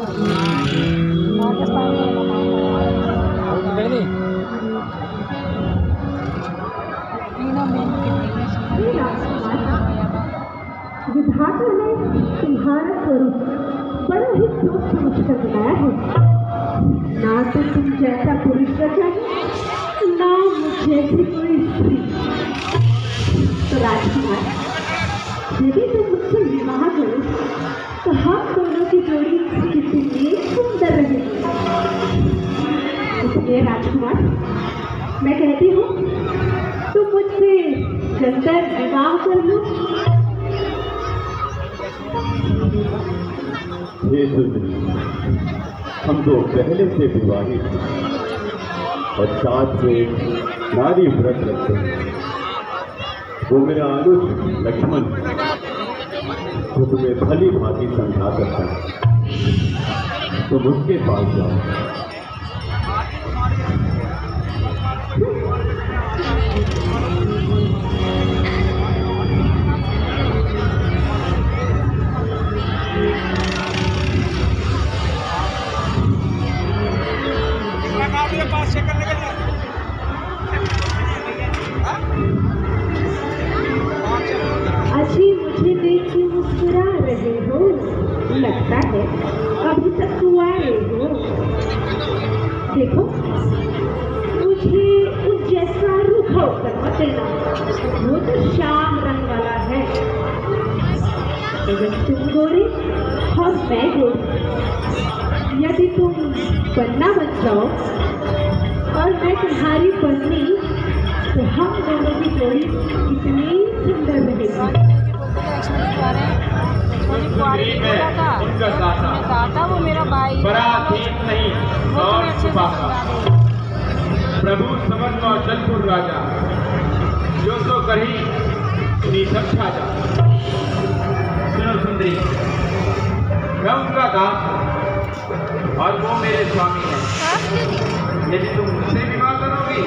विधाता ने तुम्हारा स्वरूप बड़ा ही सोच समझ कर बनाया है। ना तो तुम जैसा पुरुष रचा है, ना मुझे जैसी कोई स्त्री। तो राजकुमार, यदि तुम मुझसे विवाह करो तो हम दोनों की जोड़ी कितनी सुंदर रहेगी। इसलिए राजकुमार, मैं कहती हूँ तुम मुझसे जल्द विवाह कर लो। हे सुंदरी, हम तो पहले से विवाहित हैं और साथ से नारी व्रत रखते हैं। वो मेरा अनुज लक्ष्मण तो तुम्हें भली भांति समझा सकता है, तुम उसके पास जाओ। अच्छी मुझे देख के मुस्कुरा रहे हो, लगता है अभी तक कुंवारे हो। देखो, मुझे उस जैसा रूखा उत्तर मत देना, वो तो श्याम रंग वाला है। अगर तुम गोरे और मैं गोरी, यदि तुम बनना बन जाओ और मैं तुम्हारी पत्नी, तो हम दोनों की जोड़ी कितनी सुंदर रहेगी। दादा वो मेरा भाई नहीं और प्रभु समझ और जलपुर राजा जो तो कही समझा जा। सुनो सुंदरी, मैं उनका दास हूँ और वो मेरे स्वामी हैं। यदि तुम मुझसे विवाह करोगी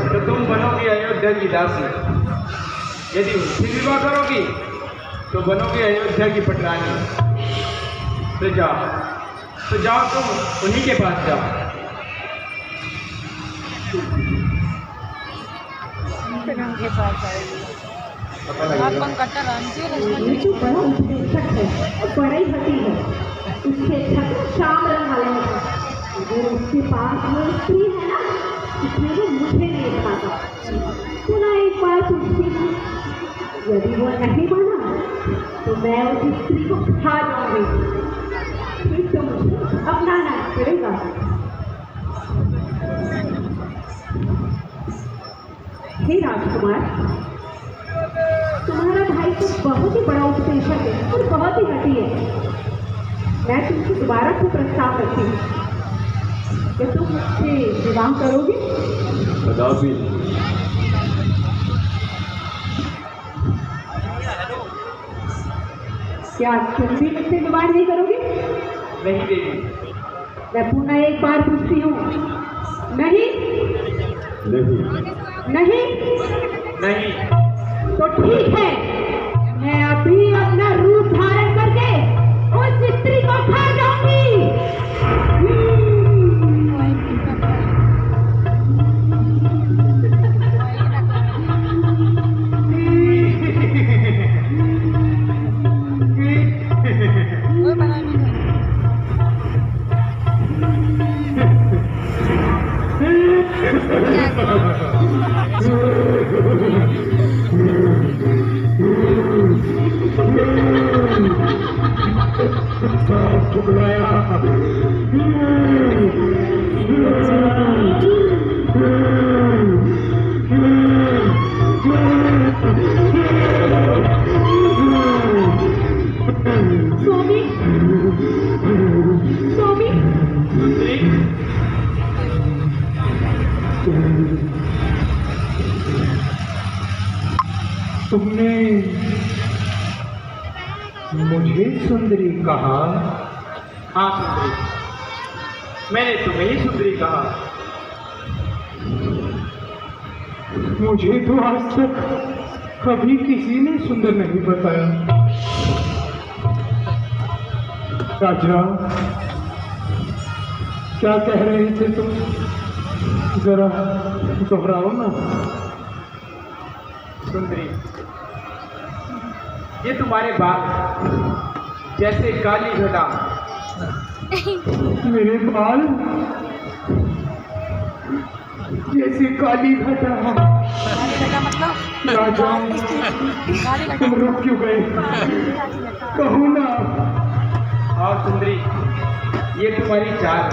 तो तुम बनोगी अयोध्या की दासी, यदि उनसे विवाह करोगी तो बनोगी अयोध्या की पटरानी। तो जाओ तुम उन्हीं के पास जाओ। के पास ये जो बड़ा उत्तेजक है और बड़ा ही हटी है, उससे अच्छा तो श्याम रंग वाले हैं। अगर उसके पास वो स्त्री है ना, इसलिए वो मुझे नहीं बनाता। सुना एक बार पूछती हूँ, यदि वो नहीं माना तो मैं उस स्त्री को खा जाऊंगी। फिर तो मुझे अपनाना पड़ेगा। हे राजकुमार, तुम्हारा भाई तो बहुत ही बड़ा उपदेशक है और बहुत ही हठी है। मैं तुमसे दोबारा से प्रस्ताव रखती हूँ कि तुम मुझसे विवाह करोगे। कदापि क्या तुम भी मुझसे विवाह नहीं करोगे? नहीं देवी। मैं पुनः एक बार पूछती हूँ, नहीं नहीं नहीं तो ठीक है, मैं अभी अपना रूप धारण करके उस स्त्री को खा जाऊंगी। तुमने मुझे सुंदरी कहा? हाँ सुंदरी, मैंने तुम्हें ही सुंदरी कहा। मुझे तो आज तक कभी किसी ने सुंदर नहीं बताया। राजा, क्या कह रहे थे तुम? जरा दोहराओ ना। सुंदरी, ये तुम्हारे बाल जैसे काली घटा। मेरे बाल जैसे काली घटा। मतलब राजा तुम रुक क्यों गए? कहो ना। और सुंदरी, ये तुम्हारी चाल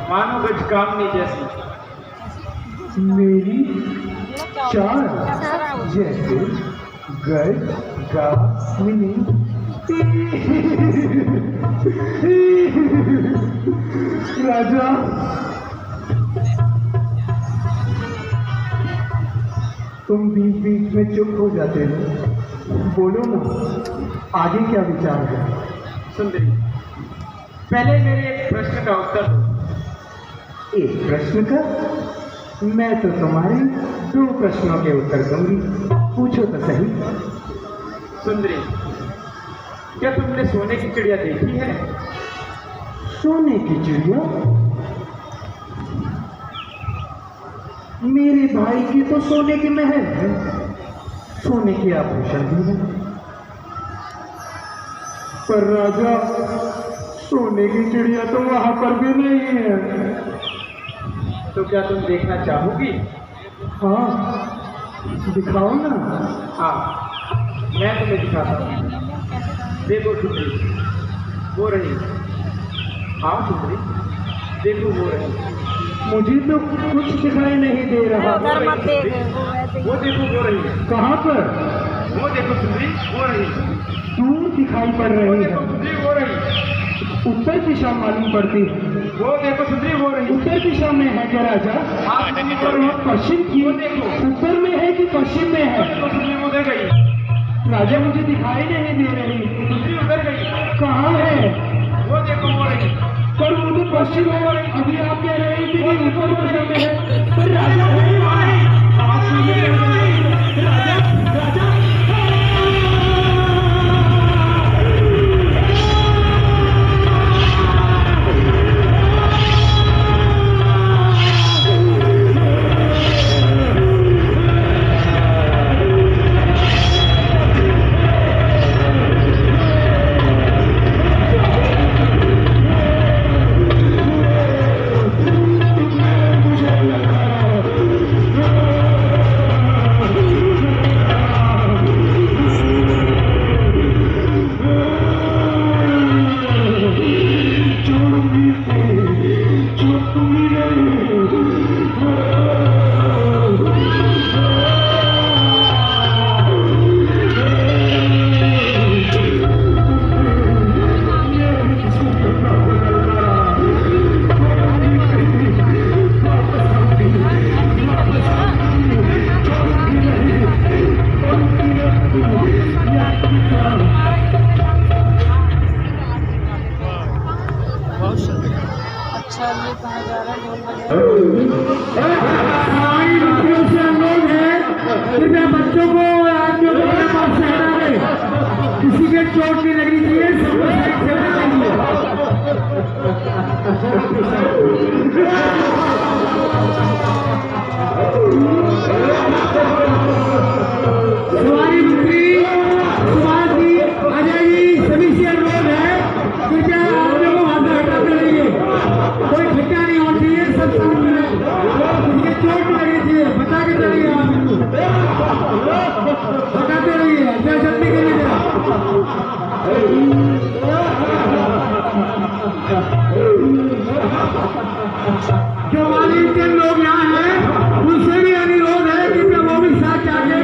मानो गजकामनी जैसी। मेरी चाल जैसे गजकामनी। राजा तुम बीच बीच में चुप हो जाते हो, बोलो ना आगे क्या विचार है? सुंदरी, पहले मेरे एक प्रश्न का उत्तर दो। एक प्रश्न का? मैं तो तुम्हारे 2 प्रश्नों के उत्तर दूंगी, पूछो तो सही। सुंदरी, क्या तुमने सोने की चिड़िया देखी है? सोने की चिड़िया? मेरे भाई की तो सोने के महल है, सोने के आभूषण भी है। पर राजा सोने की चिड़िया तो वहां पर भी नहीं है। तो क्या तुम देखना चाहोगी? हाँ दिखाओ ना। हाँ, मैं तुम्हें दिखाता हूँ। देखो सुंदरी, वो रही। हाँ सुंदरी, देखो वो रही। मुझे तो कुछ दिखाई नहीं दे रहा। उधर मत देख, वो देखो वो रही। कहाँ पर? वो देखो सुंदरी, वो रही। दूर दिखाई पड़ वो रही देखो है। सुंदरी, वो रही। उत्तर दिशा मालूम पड़ती है। वो देखो सुंदरी, वो रही। उत्तर दिशा में है क्या राजा? हाँ सुंदरी, वो और रही। वह पश्चिम की? वो देखो। उत्तर में है कि पश्चिम में वो है? देखो सुंदरी, वो उधर गई। राजा मुझे दिखाई नहीं दे रही। सुंदरी उधर गई। कहाँ है? वो देखो वो रही। पर वो तो पश्चिम है। अभी आप कह रहे थे कि ऊपर दिशा में है। पर राजा है वहाँ। आप सुनिए राजा, राजा अच्छा ये कहाँ जा रहा है? ढोल बजा हमारी बच्चों से अनुरोध है कि मैं बच्चों को आपके अपने पास से हटा दें। किसी के चोट नहीं लगनी चाहिए, सबको साइड से सवारी मंत्री सुभाष जी, अजय जी, सभी से अनुरोध है कि क्या आप लोगों को वहां से हटाते रहिए। कोई खट्टा नहीं होना चाहिए, सब सामने है। किसी के चोट नहीं लगनी चाहिए, बचा के चलिए। आप हटाते रहिए, जय जल्दी करिए। जो वॉलंटियर लोग यहाँ हैं उनसे भी अनुरोध है कि वो भी साथ जाके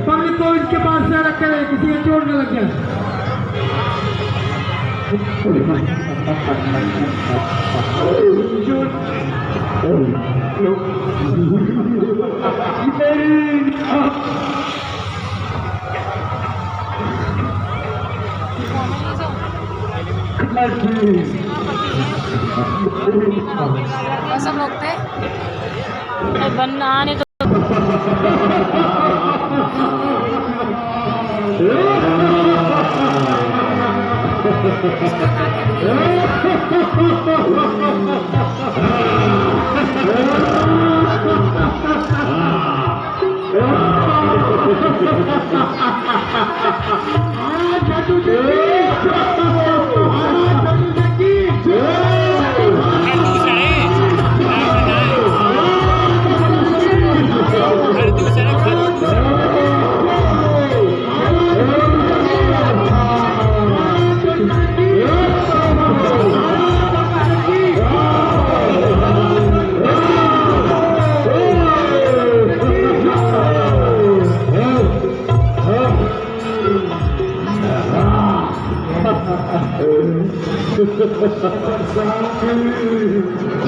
पब्लिक को इसके पास से रख करें, किसी के चोट न लग जाए। सब लोग थे बनना आने तो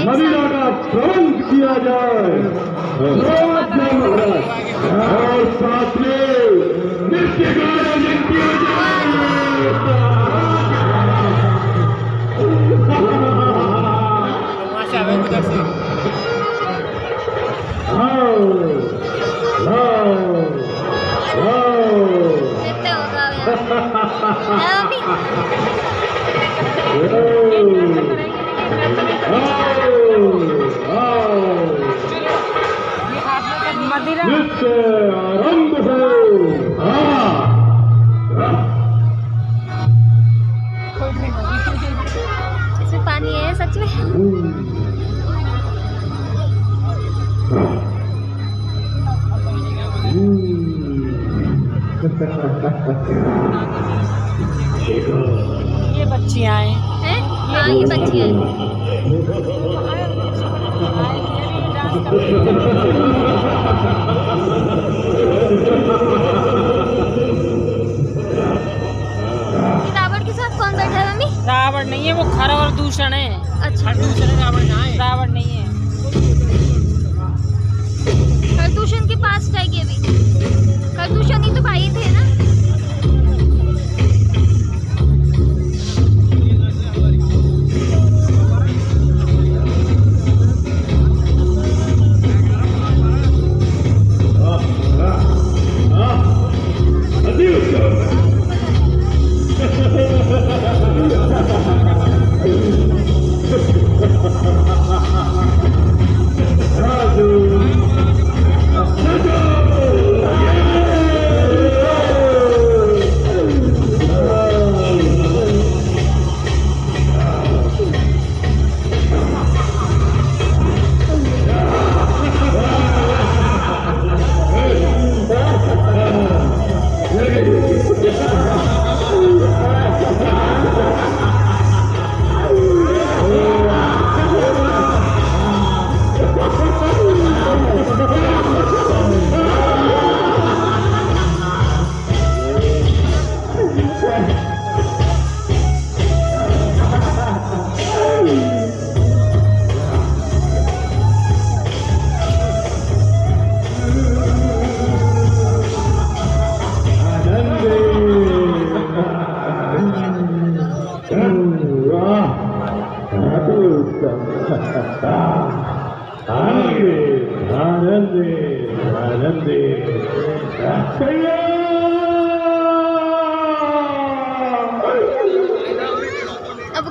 मदिरा का प्रबंध किया जाए और साथ में नृत्य का आयोजन किया मदिरा नृत्य आरंभ हो। इसमें पानी है सच में। ये बच्चियां हैं। हैं? हाँ ये बच्चियां हैं। रावण के साथ कौन बैठा है मम्मी? रावण नहीं है, वो खर और दूषण है। अच्छा दूषण है, रावण यहाँ है। रावण नहीं है। खरदूषण के पास जाएगी अभी। खरदूषण ही तो भाई थे ना। अब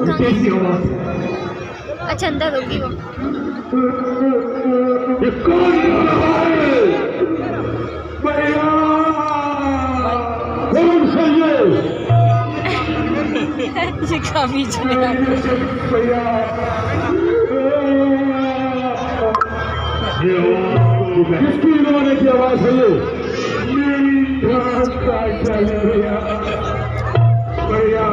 अच्छा अंदर होगी वो। ये का बीच में किसकी इन्होंने की आवाज है ये? भैया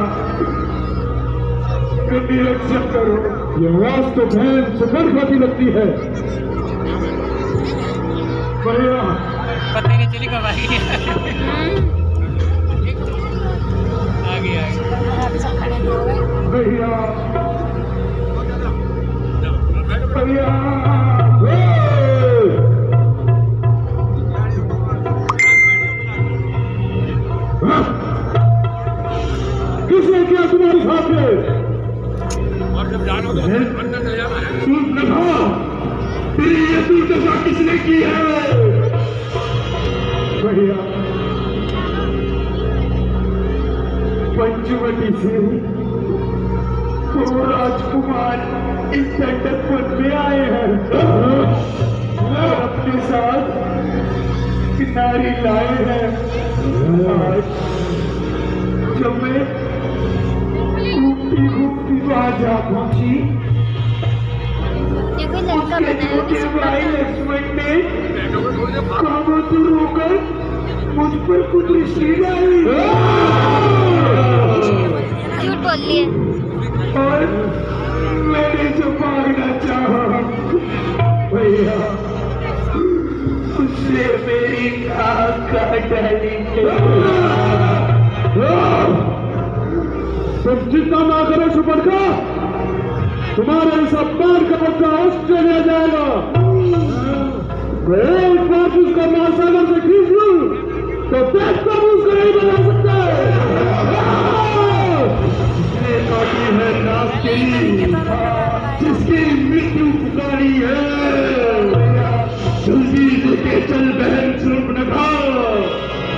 निरीक्षण करो, ये आवाज तो बहन सुपर खाती लगती है। भैया पता नहीं चली कब आएगी। भैया भैया किसने किया तुम्हारे साथ में? ये दुर्दशा किसने की है? भैया पंचवटी से तो राजकुमार इस सेंटरपुर में आए हैं और अपने साथ किनारी लाए हैं। आज जब मैं घूमती घूमती वहां जा पहुंची, ये कोई लड़का बनाया उसके भाई लक्ष्मण ने कामतुर होकर मुझ पर कुछ दृष्टि डाली झूठ बोल लिए। और मैंने जो मांगना चाहा भैया, उसने मेरी आँख काट डाली। तुम चिंता ना करो सुपरका, तुम्हारा इस अपमान का बदला ऑस्ट्रेलिया जाएगा। मैं एक बार उसका महासागर से खींच लूं तो देखता हूं उसको नहीं बना सकता। ये काटी है नास्ती, जिसकी मृत्यु पुकारी है। जल्दी लेके चल बहन शूर्पणखा,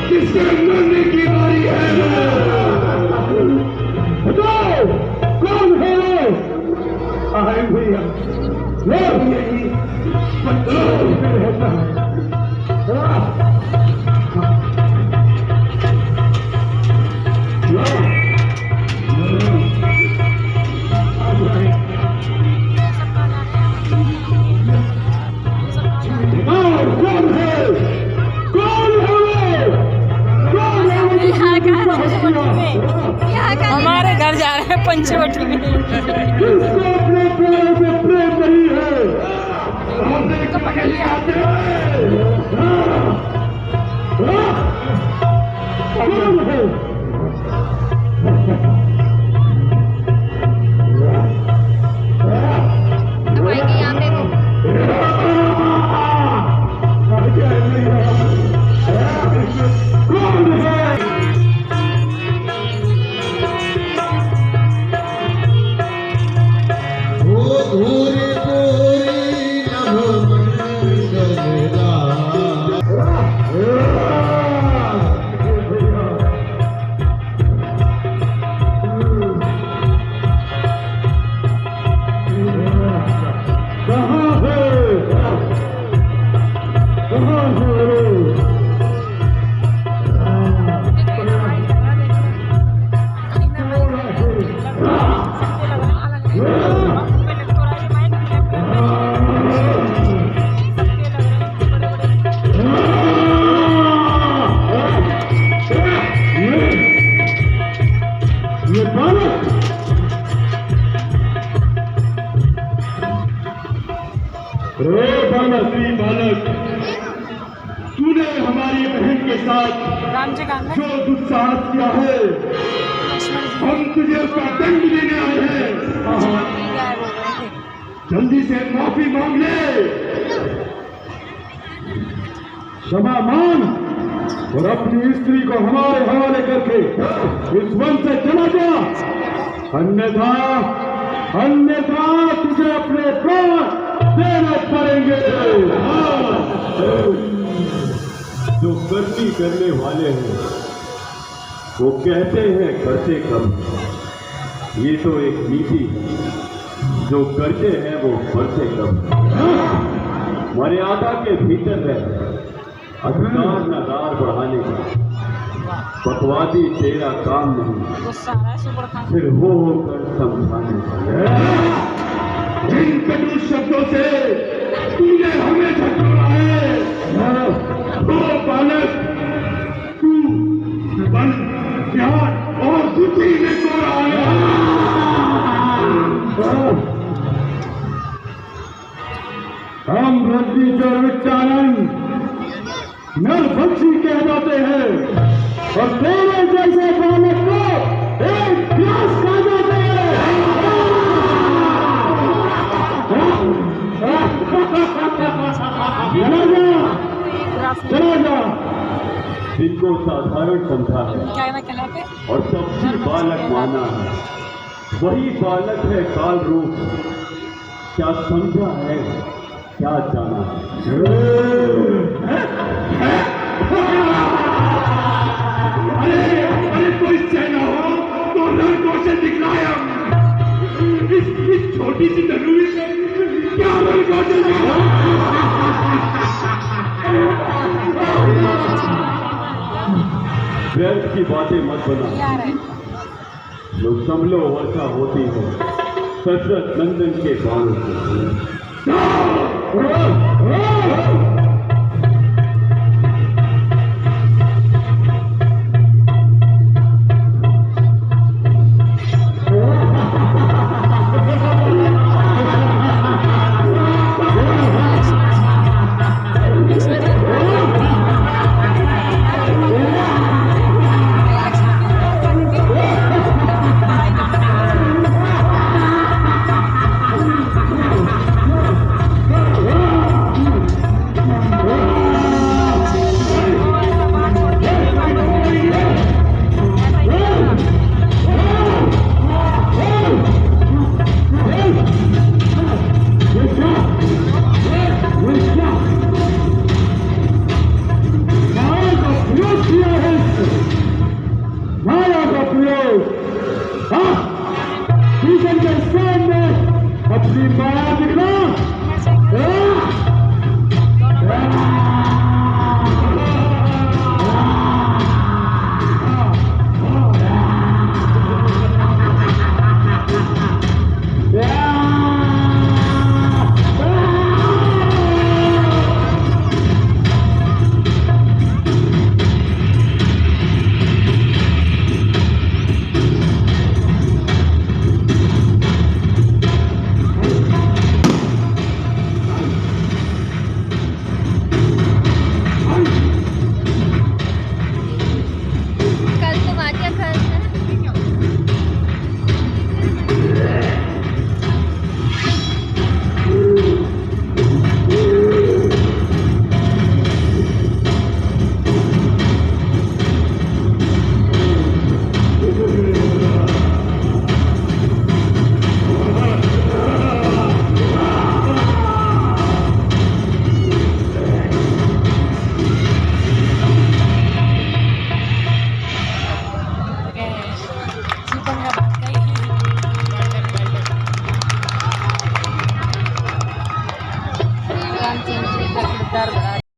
जिसके मरने की बारी है। बताओ कौन है वो? आए भैया, वो यही पंचों में रहता है। हमारे घर जा रहे हैं पंचवटी में। जिसको अपने प्यार से प्रेम नहीं है, हमने पकड़ लिया है। कौन है? दबाएंगे यहाँ पे वो। कौन है? पूरी पूरी नभ मंगलदा। कहाँ है? कहाँ है? ये बालक रे बालश्री बालक, तूने हमारी बहन के साथ राम जी का जो दुस्साहस किया है, हम तुझे उसका दंड देने आए हैं। जल्दी से माफी मांग ले, क्षमा मांग और अपनी स्त्री को हमारे हवाले करके इस वन से चला जा, अन्यथा अन्यथा तुझे अपने प्राण देने पड़ेंगे। जो गलती करने वाले हैं वो कहते हैं करते कम। ये तो एक नीति है, जो करते हैं वो बढ़ते कम। मर्यादा के भीतर है अधिकार न दार बढ़ाने का। बकवादी तेरा काम नहीं, गुस्सा आ रहा है सुपर खान। फिर हो होकर समझाने का। जिन कटु शब्दों से तूने हमें झटका है, वो बालक तू बल ज्ञान और बुद्धि में कोरा है। हम रजनी और विचारण नरभक्षी कह जाते हैं और तेरे जैसे बालक को एक ग्लास खा जाते हैं। चला जा। जिनको साधारण समझा है क्या ना कहलाते? और सबसे बालक माना है, वही बालक है काल रूप। क्या समझा है, क्या जाना है। अरे कोई सेना हो तो लड़कों से दिखलाया। इस छोटी सी धनुष में क्या लड़कों से व्यर्थ की बातें मत बना। क्या रहे? जो संभलो वर्षा होती है दशरथ नंदन के बाणों से। अपनी माया दिखना